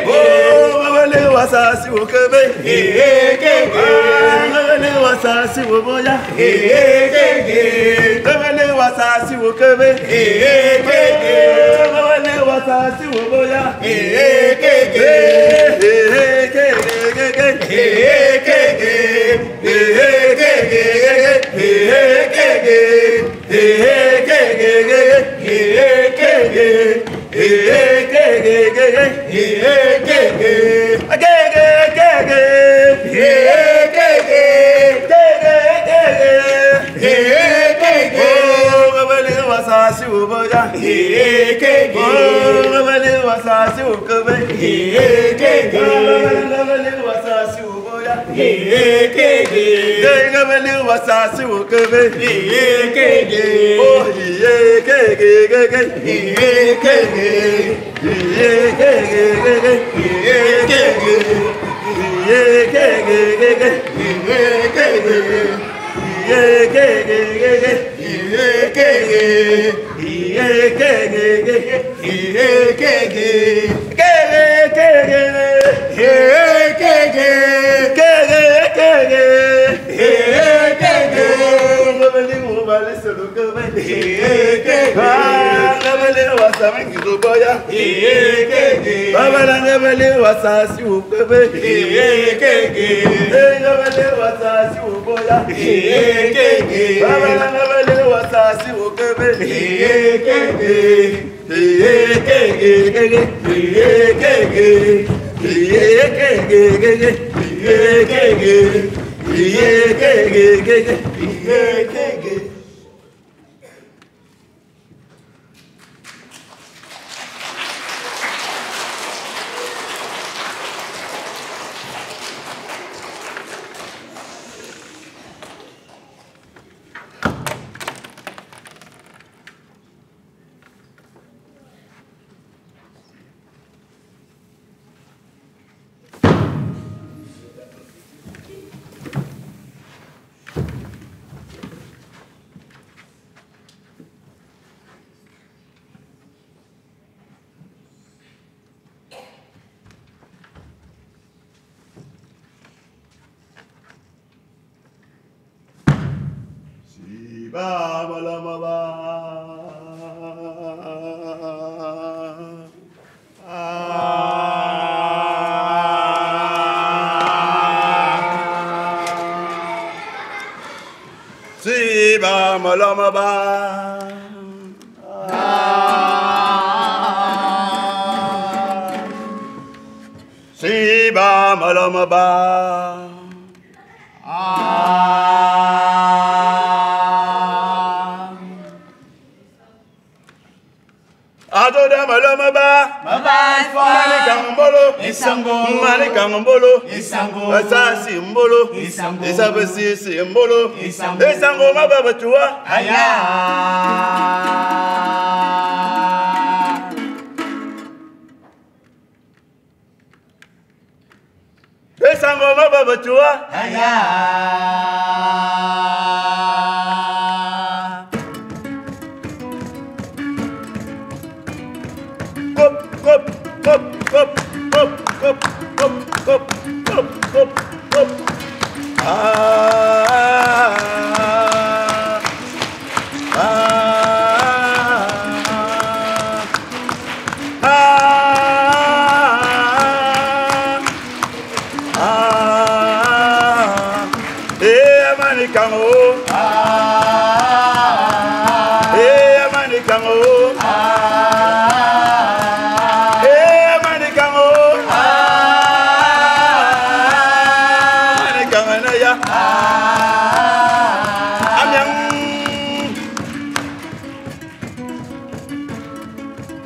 Oh, Mabale Wasasi Wokabe. Mabale Wasasi Woboya. Mabale Wasasi Wokabe. Mabale Wasasi Woboya.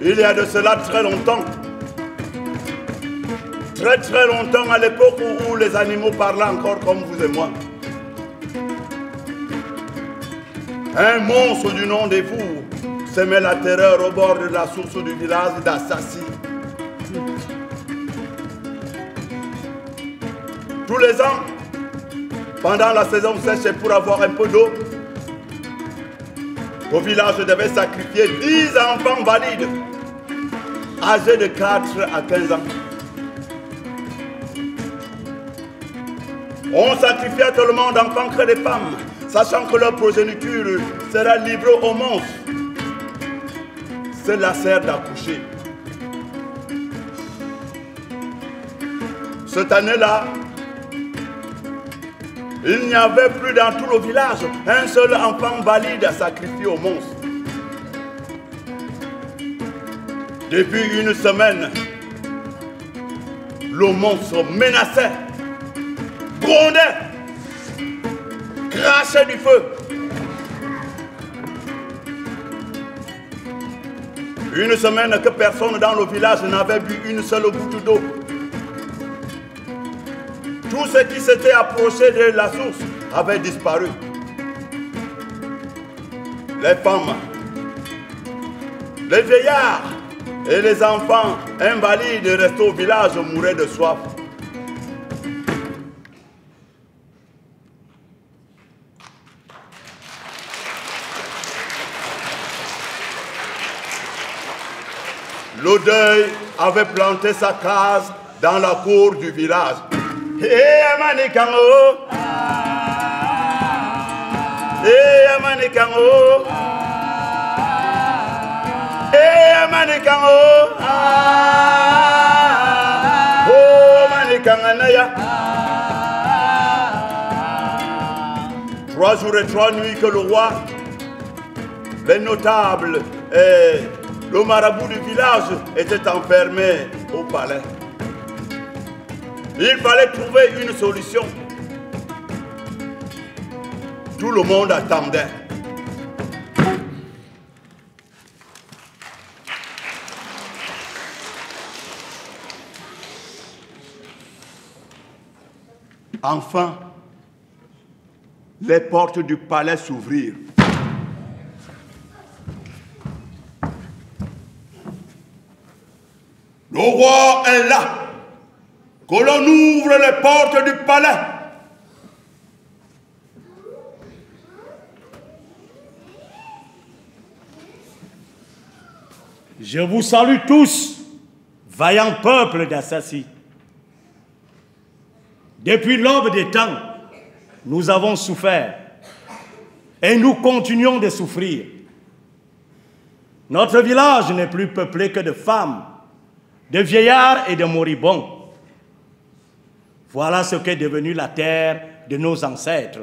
Il y a de cela très longtemps, très longtemps, à l'époque où les animaux parlaient encore comme vous et moi, un monstre du nom des fous semait la terreur au bord de la source du village d'Assassi. Tous les ans, pendant la saison sèche et pour avoir un peu d'eau, au village devait sacrifier 10 enfants valides âgés de 4 à 15 ans. On sacrifiait tellement d'enfants que des femmes, sachant que leur progéniture sera livrée aux monstres. Cela sert d'accoucher. Cette année-là, il n'y avait plus dans tout le village un seul enfant valide à sacrifier aux monstres. Depuis une semaine, le monstre menaçait, grondait, crachait du feu. Une semaine que personne dans le village n'avait bu une seule goutte d'eau. Tout ce qui s'était approché de la source avait disparu. Les femmes, les vieillards et les enfants invalides restés au village mouraient de soif. Le deuil avait planté sa case dans la cour du village. Eh Manikango, eh Manikango, eh Manikango, oh Manikanganaya. 3 jours et 3 nuits que le roi, les notables et le marabout du village étaient enfermés au palais. Il fallait trouver une solution. Tout le monde attendait. Enfin, les portes du palais s'ouvrirent. Le roi est là. Que l'on ouvre les portes du palais. Je vous salue tous, vaillant peuple d'Assassi. Depuis l'aube des temps, nous avons souffert et nous continuons de souffrir. Notre village n'est plus peuplé que de femmes, de vieillards et de moribonds. Voilà ce qu'est devenue la terre de nos ancêtres.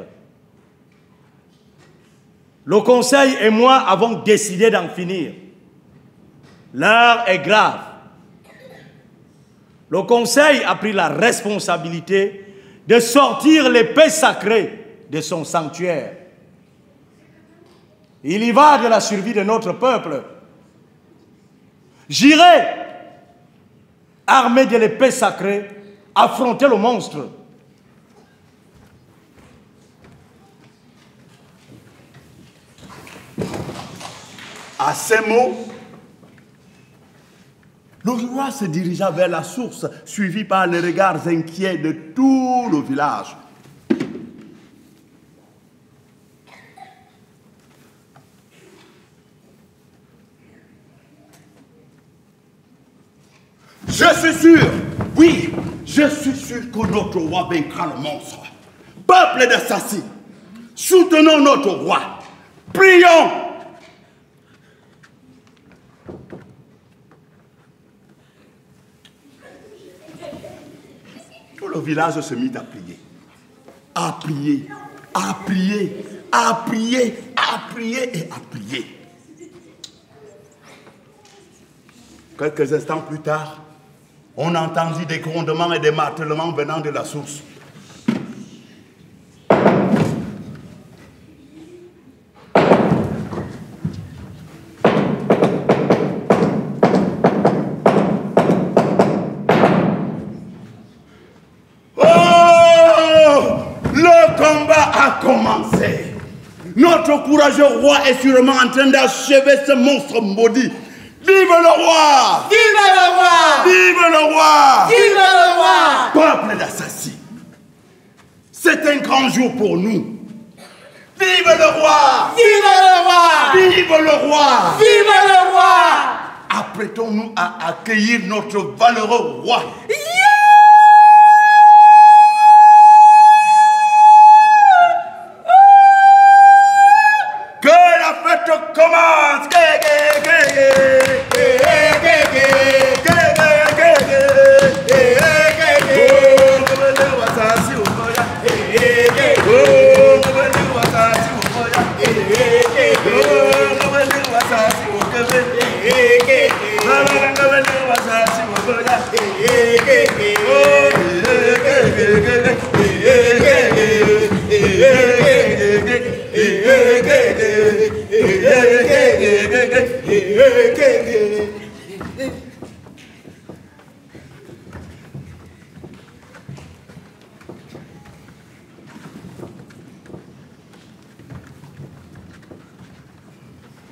Le conseil et moi avons décidé d'en finir. L'heure est grave. Le conseil a pris la responsabilité de sortir l'épée sacrée de son sanctuaire. Il y va de la survie de notre peuple. J'irai, armé de l'épée sacrée, affronter le monstre. À ces mots, le roi se dirigea vers la source, suivi par les regards inquiets de tout le village. Je suis sûr, oui, je suis sûr que notre roi vaincra le monstre. Peuple d'Assassi, soutenons notre roi. Prions. Tout le village se mit à prier. À prier, à prier, à prier, à prier et à prier. Quelques instants plus tard, on entendit des grondements et des martelements venant de la source. Oh! Le combat a commencé. Notre courageux roi est sûrement en train d'achever ce monstre maudit. Vive le roi! Vive le roi! Vive le roi! Vive le roi! Peuple d'Assassi, c'est un grand jour pour nous. Vive le roi! Vive le roi! Vive le roi! Vive le roi! apprêtons-nous à accueillir notre valeureux roi. Que la fête commence.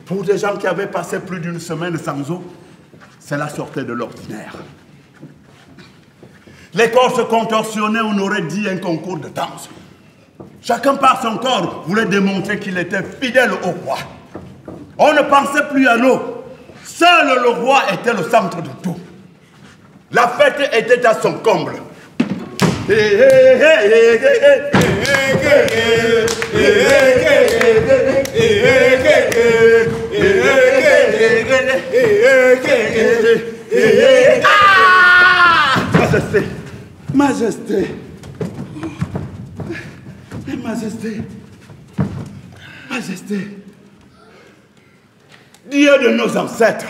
Pour des gens qui avaient passé plus d'une semaine sans eau, cela sortait de l'ordinaire. Les corps se contorsionnaient, on aurait dit un concours de danse. Chacun par son corps voulait démontrer qu'il était fidèle au roi. On ne pensait plus à l'eau. Seul le roi était le centre de tout. La fête était à son comble. Majesté, Majesté, Majesté, Majesté, Dieu de nos ancêtres,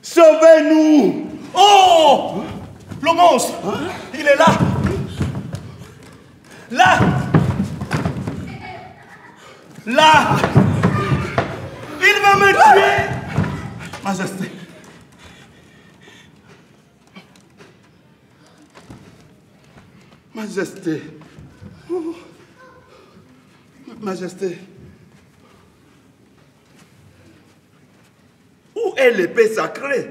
sauvez-nous! Oh! Le monstre! Il est là! Là! Là! Il va me tuer! Majesté. Majesté. Oh. Majesté. Où est l'épée sacrée?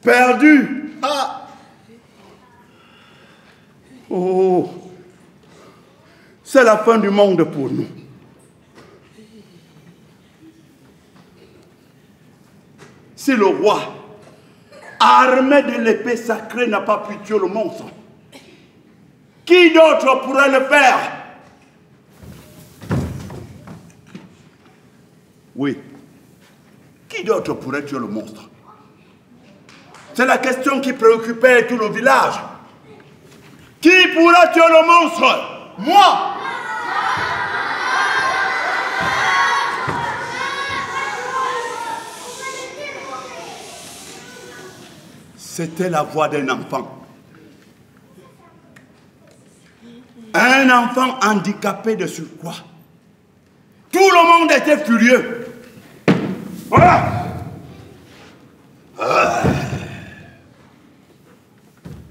Perdu. Ah. Oh. C'est la fin du monde pour nous. Si le roi, armé de l'épée sacrée, n'a pas pu tuer le monstre, qui d'autre pourrait le faire? Oui. Qui d'autre pourrait tuer le monstre? C'est la question qui préoccupait tout le village. Qui pourra tuer le monstre? Moi! C'était la voix d'un enfant. Un enfant handicapé de surcroît. Tout le monde était furieux. Voilà!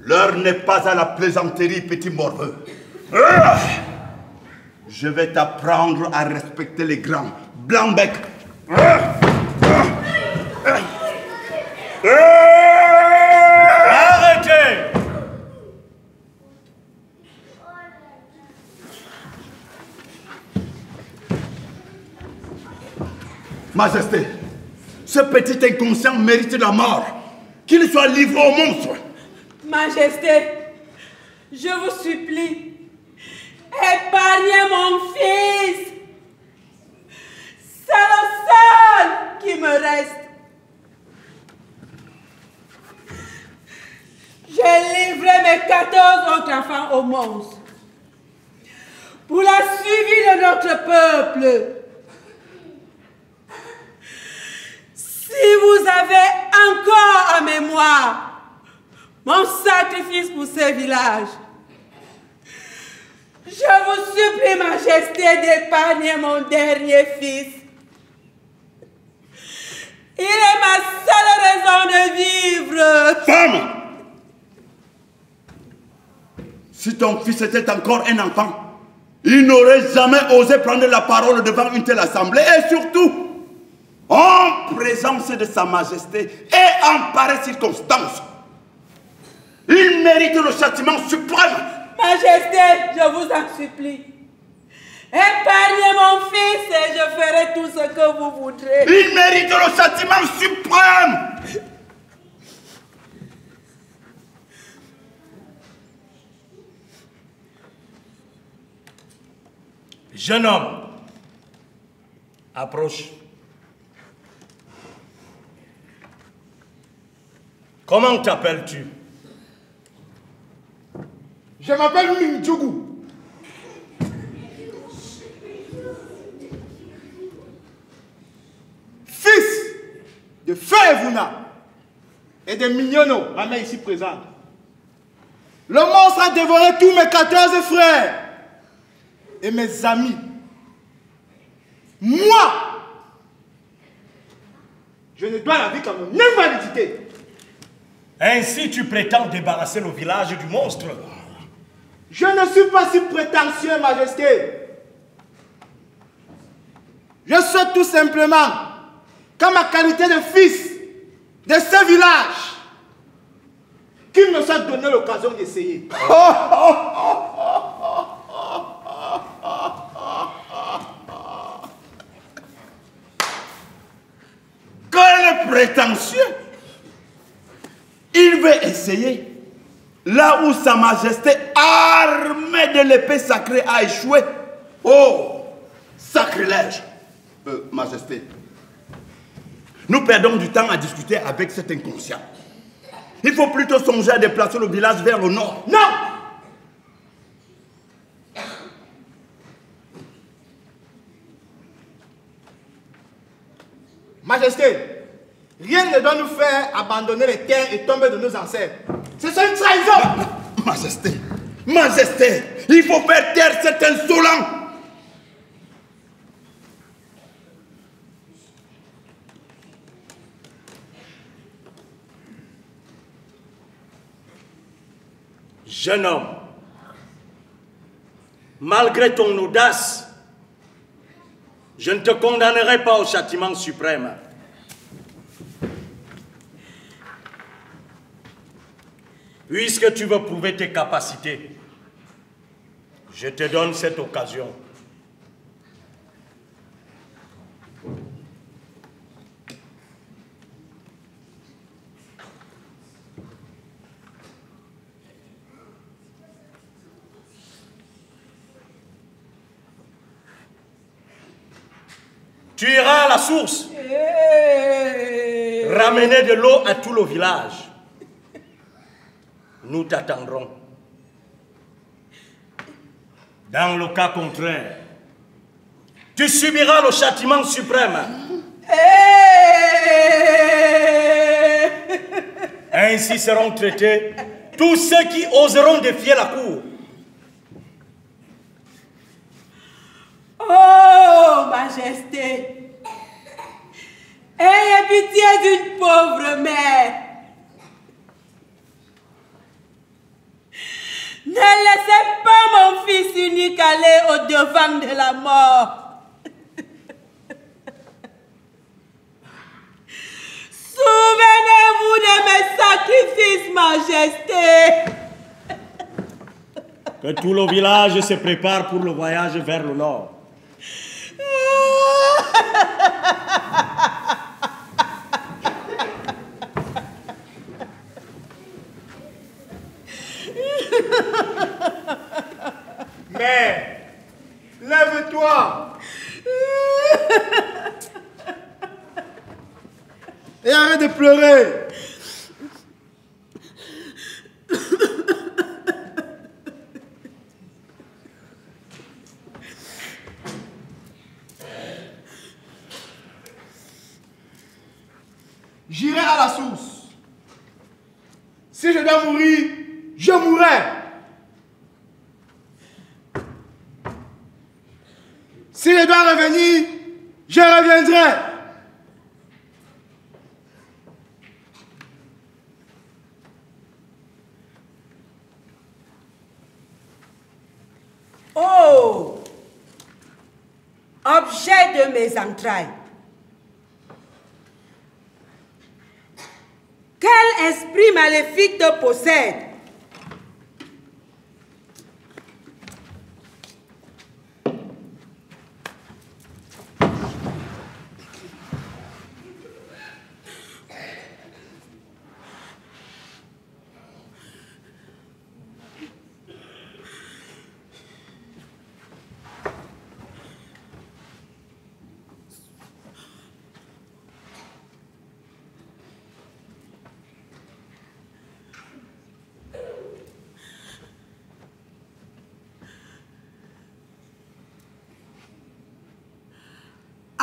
L'heure n'est pas à la plaisanterie, petit morveux. Je vais t'apprendre à respecter les grands. Blanc-bec. Arrêtez! Majesté, ce petit inconscient mérite la mort. Qu'il soit livré au monstre. Majesté, je vous supplie, épargnez mon fils. C'est le seul qui me reste. J'ai livré mes 14 autres enfants au monstre pour la suivi de notre peuple. Si vous avez encore en mémoire mon sacrifice pour ce village, je vous supplie, Majesté, d'épargner mon dernier fils. Il est ma seule raison de vivre. Femme! Si ton fils était encore un enfant, il n'aurait jamais osé prendre la parole devant une telle assemblée. Et surtout, en présence de Sa Majesté et en pareille circonstance, il mérite le châtiment suprême. Majesté, je vous en supplie. Épargnez mon fils et je ferai tout ce que vous voudrez. Il mérite le châtiment suprême. Jeune homme, approche. Comment t'appelles-tu? Je m'appelle Mindjougou. Fils de Fevuna et de Mignono, ma mère ici présente. Le monstre a dévoré tous mes 14 frères et mes amis. Moi, je ne dois la vie qu'à mon invalidité. Ainsi tu prétends débarrasser le village du monstre? Je ne suis pas si prétentieux, Majesté. Je souhaite tout simplement qu'en ma qualité de fils de ce village, qu'il me soit donné l'occasion d'essayer. Quel prétentieux! Il veut essayer. Là où Sa Majesté, armée de l'épée sacrée, a échoué. Oh, sacrilège! Majesté, nous perdons du temps à discuter avec cet inconscient. Il faut plutôt songer à déplacer le village vers le nord. Non! Majesté, rien ne doit nous faire abandonner les terres et tomber de nos ancêtres. C'est une trahison! Majesté, Majesté, il faut faire taire cet insolent. Jeune homme, malgré ton audace, je ne te condamnerai pas au châtiment suprême. Puisque tu veux prouver tes capacités, je te donne cette occasion. Tu iras à la source, ramener de l'eau à tout le village. Nous t'attendrons. Dans le cas contraire, tu subiras le châtiment suprême. Ainsi seront traités tous ceux qui oseront défier la cour. Oh, Majesté, ayez pitié d'une pauvre mère. Ne laissez pas mon fils unique aller au-devant de la mort. Souvenez-vous de mes sacrifices, Majesté. Que tout le village se prépare pour le voyage vers le nord. Mais, lève-toi et arrête de pleurer. J'irai à la source. Si je dois mourir, je mourrai. Si je dois revenir, je reviendrai. Oh, objet de mes entrailles, esprit maléfique te possède.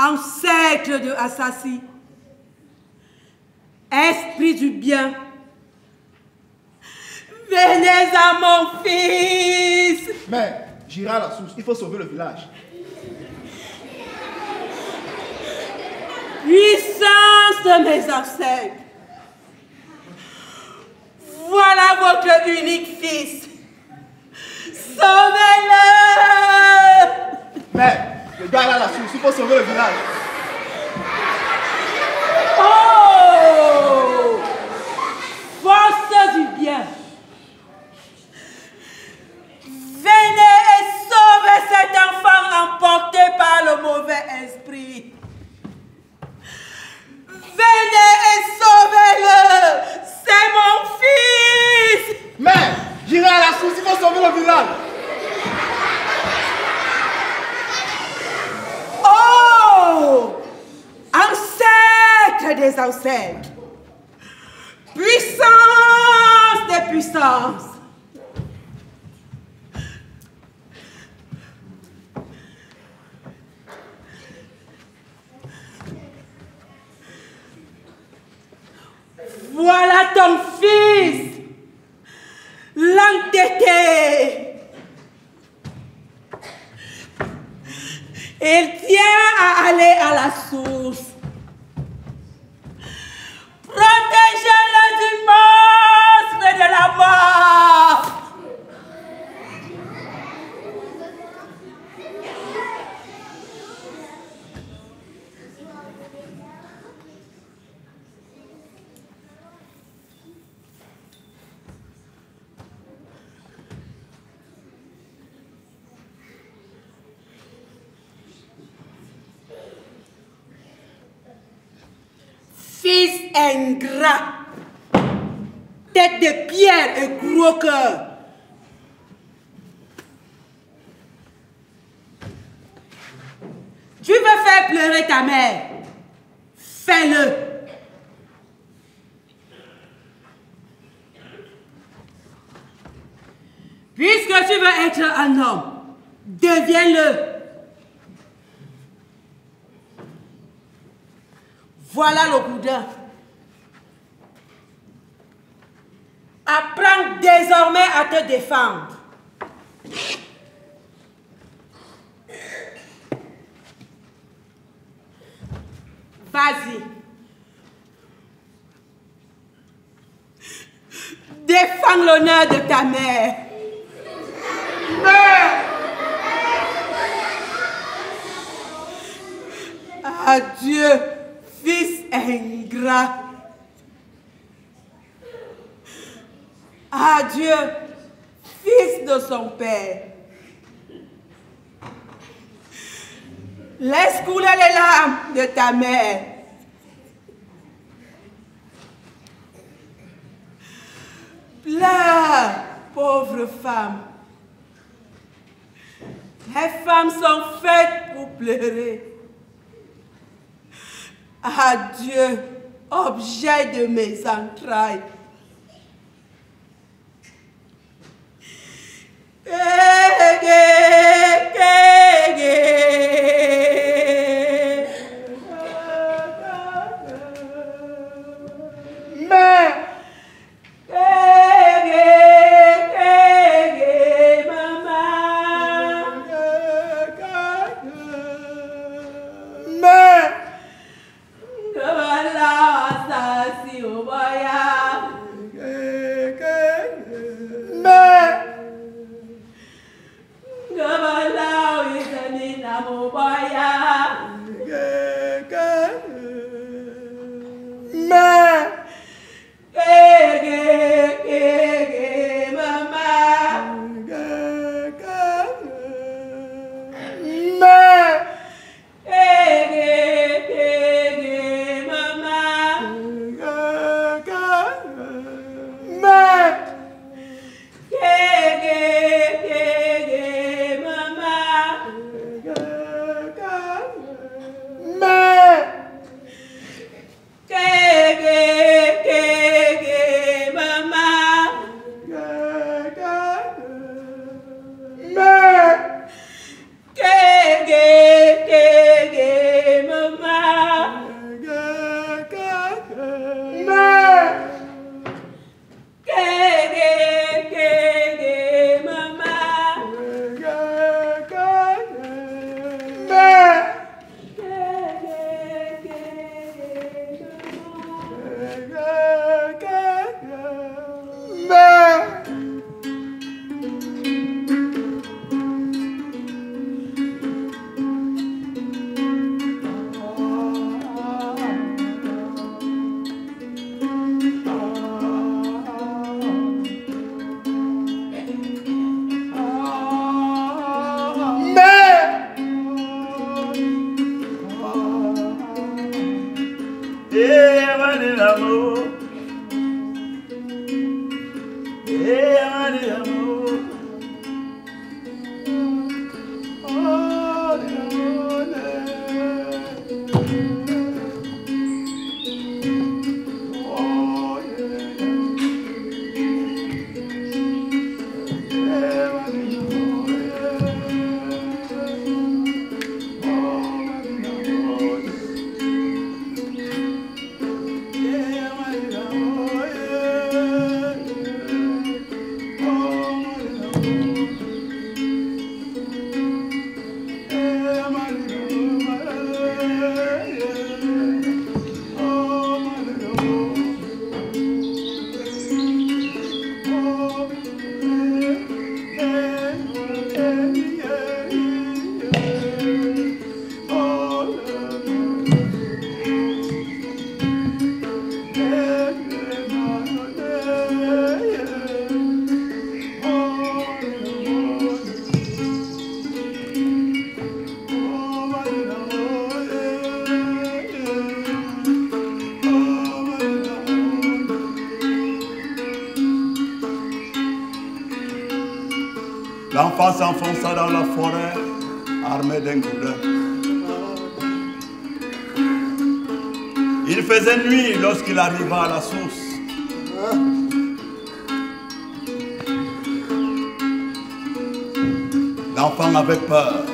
Ancêtre de Assassi, esprit du bien, venez à mon fils. Mais j'irai à la source, il faut sauver le village. Puissance de mes ancêtres, voilà votre unique fils. Sauvez-le. Mais je dois aller à la source, il faut sauver le village. Oh! Force du bien. Venez et sauvez cet enfant emporté par le mauvais esprit. Venez et sauvez-le. C'est mon fils. Mais j'irai à la source, il faut sauver le village. Oh! Ancêtre des ancêtres. Puissance des puissances. Voilà ton fils, l'entêté. Il tient à aller à la source. Protégez-le du monstre de la mort. Fils ingrat, tête de pierre et gros cœur. Tu veux faire pleurer ta mère, fais-le. Puisque tu veux être un homme, deviens-le. Voilà le boudin. Apprends désormais à te défendre. Vas-y. Défends l'honneur de ta mère. Adieu, fils ingrat. Adieu, fils de son père. Laisse couler les larmes de ta mère. Pleure, pauvre femme. Les femmes sont faites pour pleurer. Adieu, objet de mes entrailles. L'enfant s'enfonça dans la forêt, armé d'un couteau. Il faisait nuit lorsqu'il arriva à la source. L'enfant avait peur.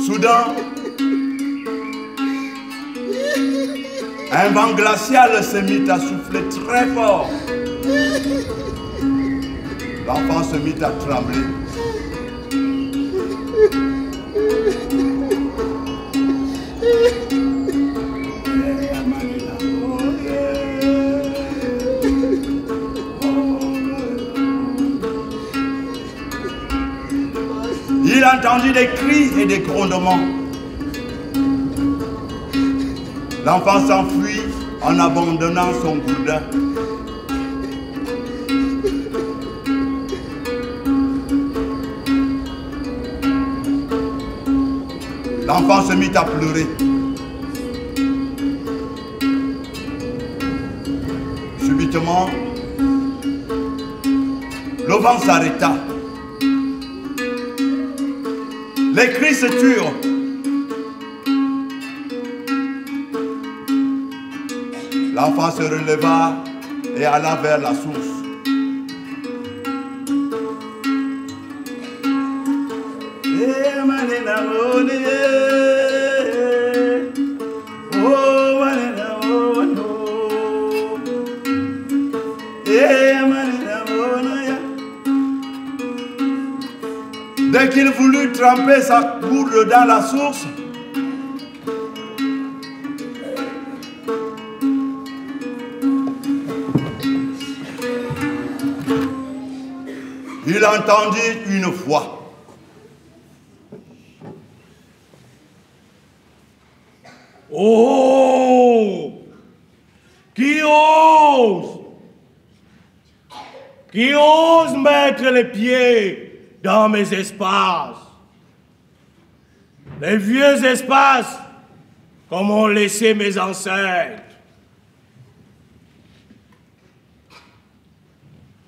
Soudain, un vent glacial se mit à souffler très fort. L'enfant se mit à trembler. Il entendit des cris et des grondements. L'enfant s'enfuit en abandonnant son gourdin. L'enfant se mit à pleurer. Subitement, le vent s'arrêta. Les cris se turent. L'enfant se releva et alla vers la source. Dès qu'il voulut tremper sa gourde dans la source, il entendit une voix. Oh! Qui ose mettre les pieds dans mes espaces? Les vieux espaces, comme ont laissé mes ancêtres.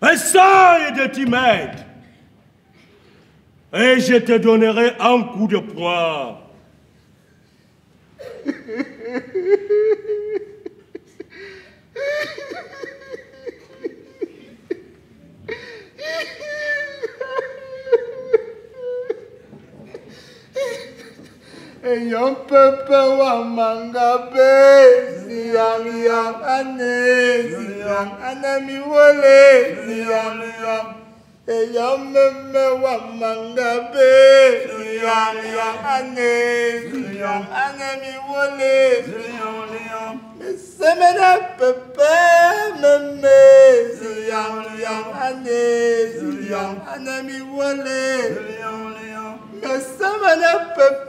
Essaye de t'y mettre, et je te donnerai un coup de poing. Eyom pepe wa mangabe, ziyang ane, ziyang anami wole, ziyang. Eyom meme wa mangabe, ziyang ane, ziyang anami wole, ziyang. Semene pepe meme, ziyang ane, ziyang anami wole, ziyang. Semene pepe.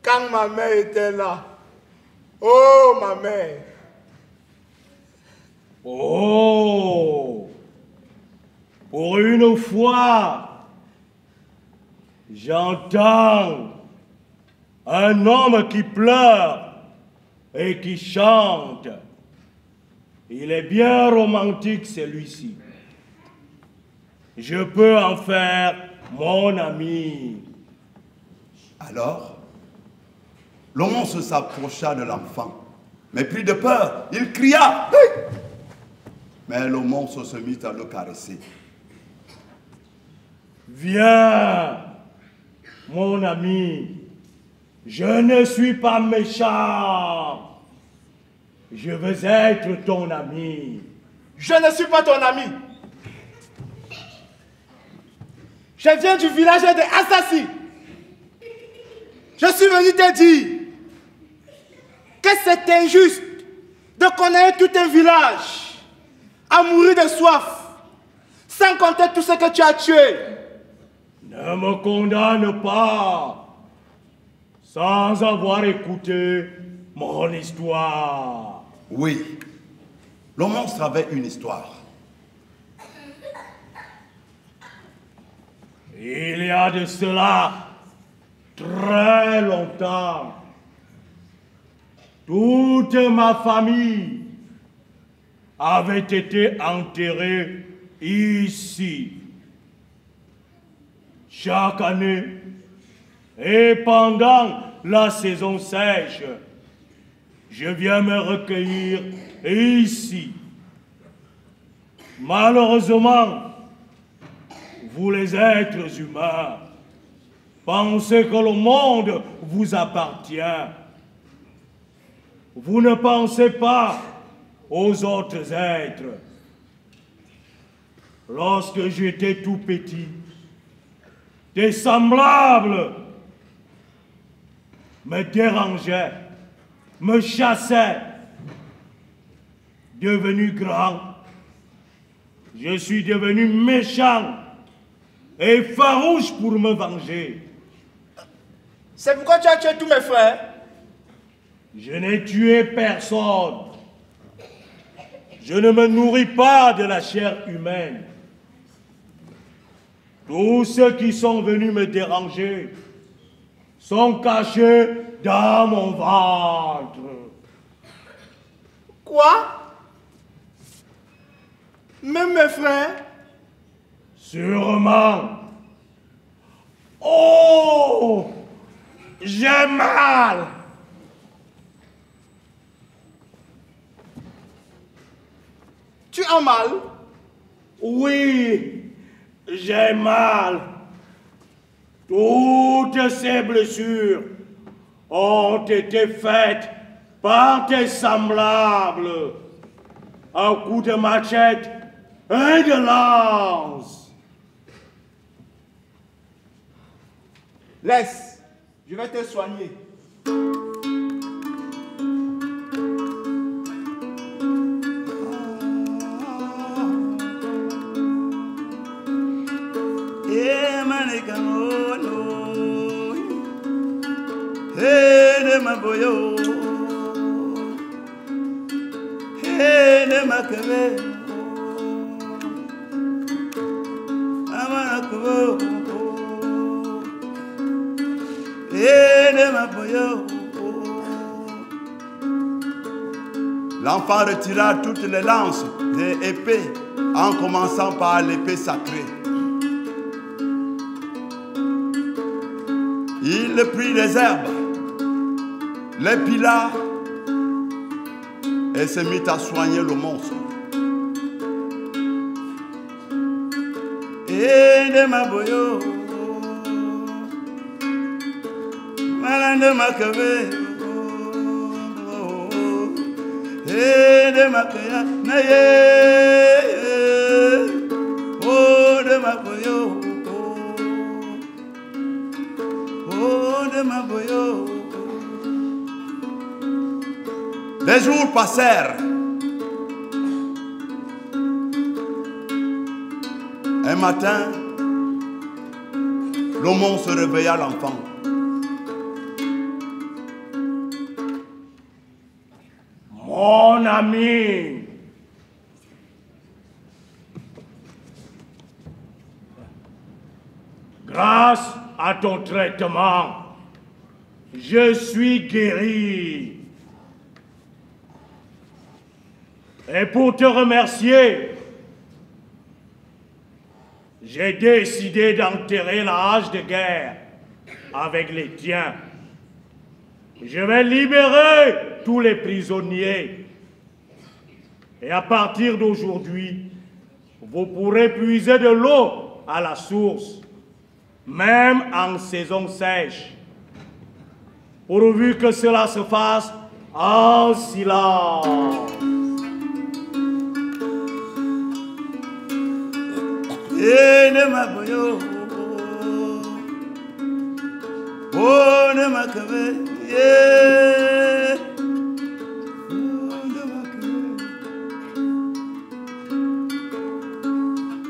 Quand ma mère était là, oh ma mère. Oh, pour une fois, J'entends un homme qui pleure et qui chante. Il est bien romantique, celui-ci. Je peux en faire mon ami. Alors, le monstre s'approcha de l'enfant, mais pris de peur, il cria. Hey! Mais le monstre se mit à le caresser. Viens, mon ami, je ne suis pas méchant. Je veux être ton ami. Je ne suis pas ton ami. Je viens du village des Assassis. Je suis venu te dire que c'est injuste de connaître tout un village à mourir de soif, sans compter tout ce que tu as tué. Ne me condamne pas sans avoir écouté mon histoire. Oui, le monstre avait une histoire. Il y a de cela très longtemps, toute ma famille avait été enterrée ici. Chaque année et pendant la saison sèche, je viens me recueillir ici. Malheureusement, vous les êtres humains, pensez que le monde vous appartient. Vous ne pensez pas aux autres êtres. Lorsque j'étais tout petit, des semblables me dérangeaient, me chassaient. Devenu grand, je suis devenu méchant et farouche pour me venger. C'est pourquoi tu as tué tous mes frères? Je n'ai tué personne. Je ne me nourris pas de la chair humaine. Tous ceux qui sont venus me déranger sont cachés dans mon ventre. Quoi? Même mes frères? Sûrement. Oh! J'ai mal! Tu as mal? Oui, j'ai mal. Toutes ces blessures ont été faites par tes semblables à coups de machette et de lance. Laisse, je vais te soigner. Boyo, hey, ne makebe, amanakubo, hey, ne maboyo. L'enfant retira toutes les lances et épées, en commençant par l'épée sacrée. Il prit les herbes, les pila et se mit à soigner le monstre. Et de ma boyo, malande ma kave, et de ma kaya, naye, oh de ma boyo, oh de ma boyo. Les jours passèrent. Un matin, le monstre réveilla l'enfant. Mon ami, Grâce à ton traitement, je suis guéri. Et pour te remercier, j'ai décidé d'enterrer la hache de guerre avec les tiens. Je vais libérer tous les prisonniers. Et à partir d'aujourd'hui, vous pourrez puiser de l'eau à la source, même en saison sèche, pourvu que cela se fasse en silence.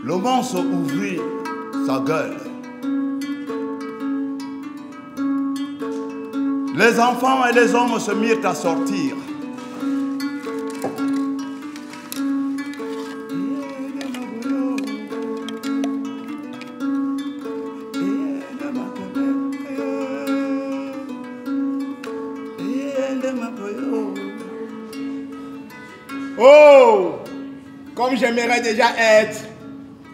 Le monstre ouvrit sa gueule. Les enfants et les hommes se mirent à sortir. Oh, comme j'aimerais déjà être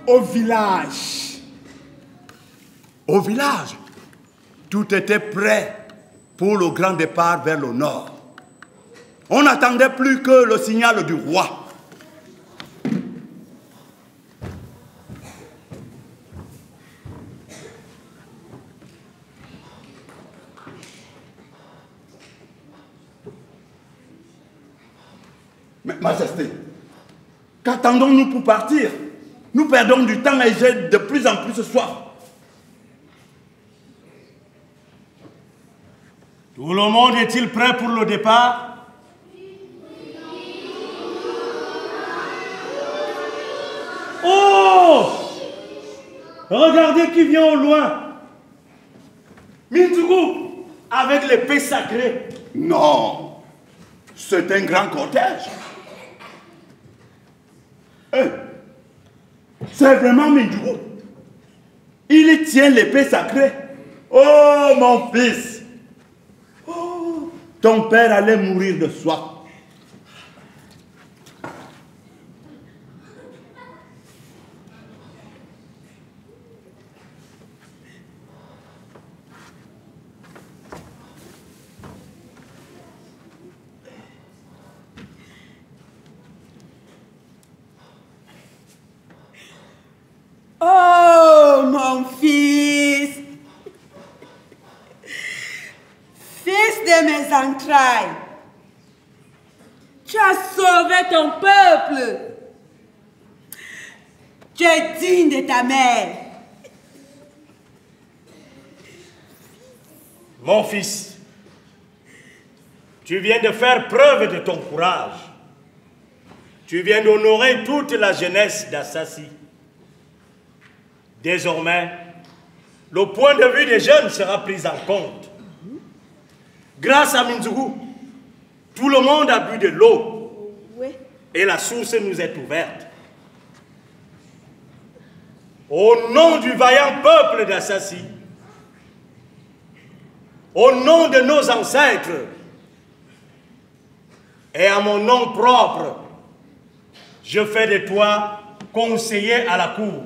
au village. Au village, tout était prêt pour le grand départ vers le nord. On n'attendait plus que le signal du roi. Mais, Majesté, qu'attendons-nous pour partir? Nous perdons du temps et j'ai de plus en plus soif. Tout le monde est-il prêt pour le départ? Oh! Regardez qui vient au loin. Minzugu, avec l'épée sacrée. Non, c'est un grand cortège. C'est vraiment Minzugu. Il tient l'épée sacrée. Oh, mon fils. Oh, ton père allait mourir de soif. Oh, mon fils, fils de mes entrailles, tu as sauvé ton peuple. Tu es digne de ta mère. Mon fils, tu viens de faire preuve de ton courage. Tu viens d'honorer toute la jeunesse d'Assassi. Désormais, le point de vue des jeunes sera pris en compte. Grâce à Minzugu, tout le monde a bu de l'eau. Oui. Et la source nous est ouverte. Au nom du vaillant peuple d'Assassi, au nom de nos ancêtres, et à mon nom propre, je fais de toi conseiller à la cour.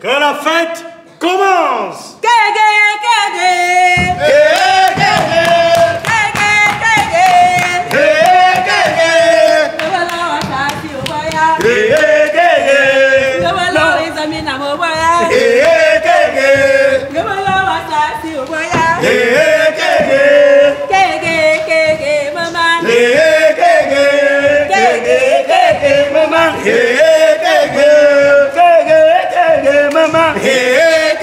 Que la fête commence! Hey,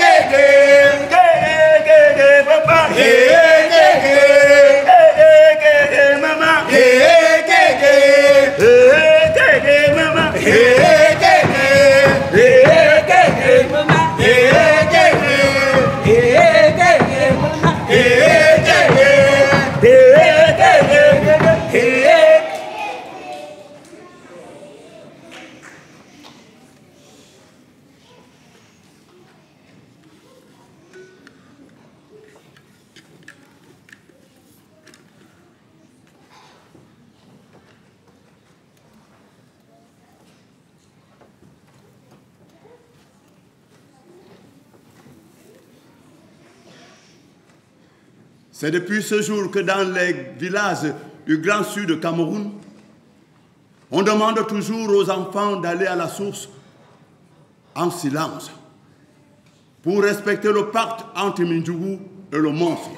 C'est depuis ce jour que dans les villages du Grand Sud Cameroun, on demande toujours aux enfants d'aller à la source en silence pour respecter le pacte entre Minjougou et le monstre.